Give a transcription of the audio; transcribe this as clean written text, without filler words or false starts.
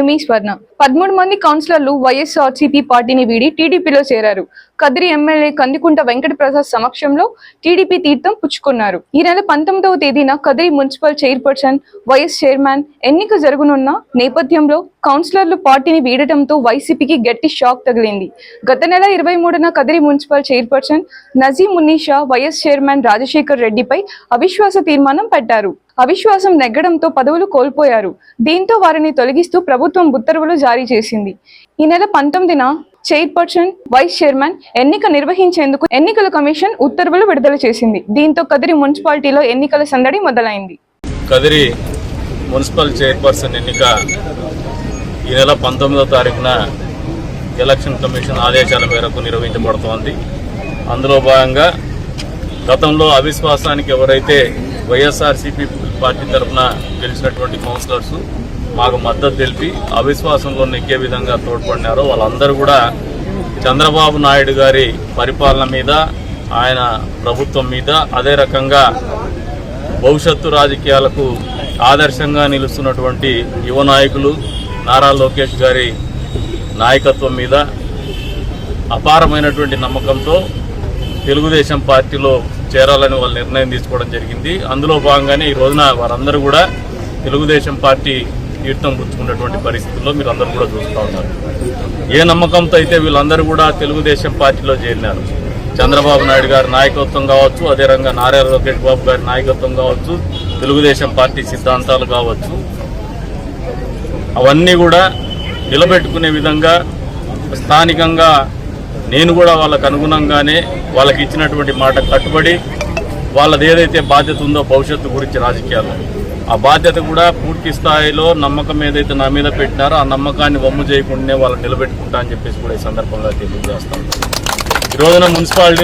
మీ స్వర్ణ 13 మంది కౌన్సిలర్లు వైఎస్ఆర్సీపీ పార్టీని వీడి టీడీపీలో చేరారు. కదిరి ఎమ్మెల్యే కందికుంట వెంకట ప్రసాద్ సమక్షంలో టీడీపీ తీర్థం పుచ్చుకున్నారు. ఈ నెల 19వ తేదీన Kadiri municipal chairperson, vice chairman ఎన్నిక జరగనున్న నేపథ్యంలో కౌన్సిలర్లు పార్టీని వీడటంతో వైసీపీకి గట్టి షాక్ తగిలింది. గత నెల 23న Kadiri municipal chairperson Nazeem Munnisha YS chairman Rajasekhar రెడ్డిపై అవిశ్వాస తీర్మానం పెట్టారు. అవిశ్వాసం నెగ్గడంతో పదవులు కోల్పోయారు. దీంతో వారిని తొలగిస్తూ ప్రభుత్వం ఉత్తర్వులు జారీ చేసింది. ఈ నెల 19న చైర్పర్సన్, వైస్ చైర్మన్ ఎన్నిక నిర్వహించేందుకు ఎన్నికల కమిషన్ ఉత్తర్వులు విడుదల చేసింది. దీంతో కదిరి మున్సిపాలిటీలో ఎన్నికల సందడి మొదలైంది. కదిరి మున్సిపల్ చైర్పర్సన్ ఎన్నిక ఈ నెల 19వ తారీఖున ఎలక్షన్ కమిషన్ ఆదేశాల మేరకు నిర్వహించబడుతోంది. అందులో భాగంగా గతంలో అవిశ్వాసానికి ఎవరైతే వైఎస్ఆర్సీపీ పార్టీ తరఫున గెలిచినటువంటి కౌన్సిలర్స్ మాకు మద్దతు తెలిపి అవిశ్వాసంలో నెగ్గే విధంగా తోడ్పడినారో వాళ్ళందరూ కూడా చంద్రబాబు నాయుడు గారి పరిపాలన మీద, ఆయన ప్రభుత్వం మీద, అదే రకంగా భవిష్యత్తు రాజకీయాలకు ఆదర్శంగా నిలుస్తున్నటువంటి యువ నాయకులు నారా లోకేష్ గారి నాయకత్వం మీద అపారమైనటువంటి నమ్మకంతో తెలుగుదేశం పార్టీలో చేరాలని వాళ్ళు నిర్ణయం తీసుకోవడం జరిగింది. అందులో భాగంగానే ఈ రోజున వారందరూ కూడా తెలుగుదేశం పార్టీ తీర్థం పుచ్చుకున్నటువంటి పరిస్థితుల్లో మీరు అందరూ కూడా చూస్తూ ఉన్నారు. ఏ నమ్మకంతో అయితే వీళ్ళందరూ కూడా తెలుగుదేశం పార్టీలో చేరినారు, చంద్రబాబు నాయుడు గారి నాయకత్వం కావచ్చు, అదే రంగా నారా లోకేష్ బాబు గారి నాయకత్వం కావచ్చు, తెలుగుదేశం పార్టీ సిద్ధాంతాలు కావచ్చు, అవన్నీ కూడా నిలబెట్టుకునే విధంగా స్థానికంగా నేను కూడా వాళ్ళకు అనుగుణంగానే వాళ్ళకి ఇచ్చినటువంటి మాట కట్టుబడి వాళ్ళది ఏదైతే బాధ్యత ఉందో భవిష్యత్తు గురించి రాజకీయాల్లో ఆ బాధ్యత కూడా పూర్తి స్థాయిలో నమ్మకం ఏదైతే నా మీద పెట్టినారో ఆ నమ్మకాన్ని వమ్ము చేయకుండానే వాళ్ళని నిలబెట్టుకుంటా అని చెప్పేసి కూడా ఈ సందర్భంగా తెలియజేస్తాను. ఈ రోజున మున్సిపాలిటీ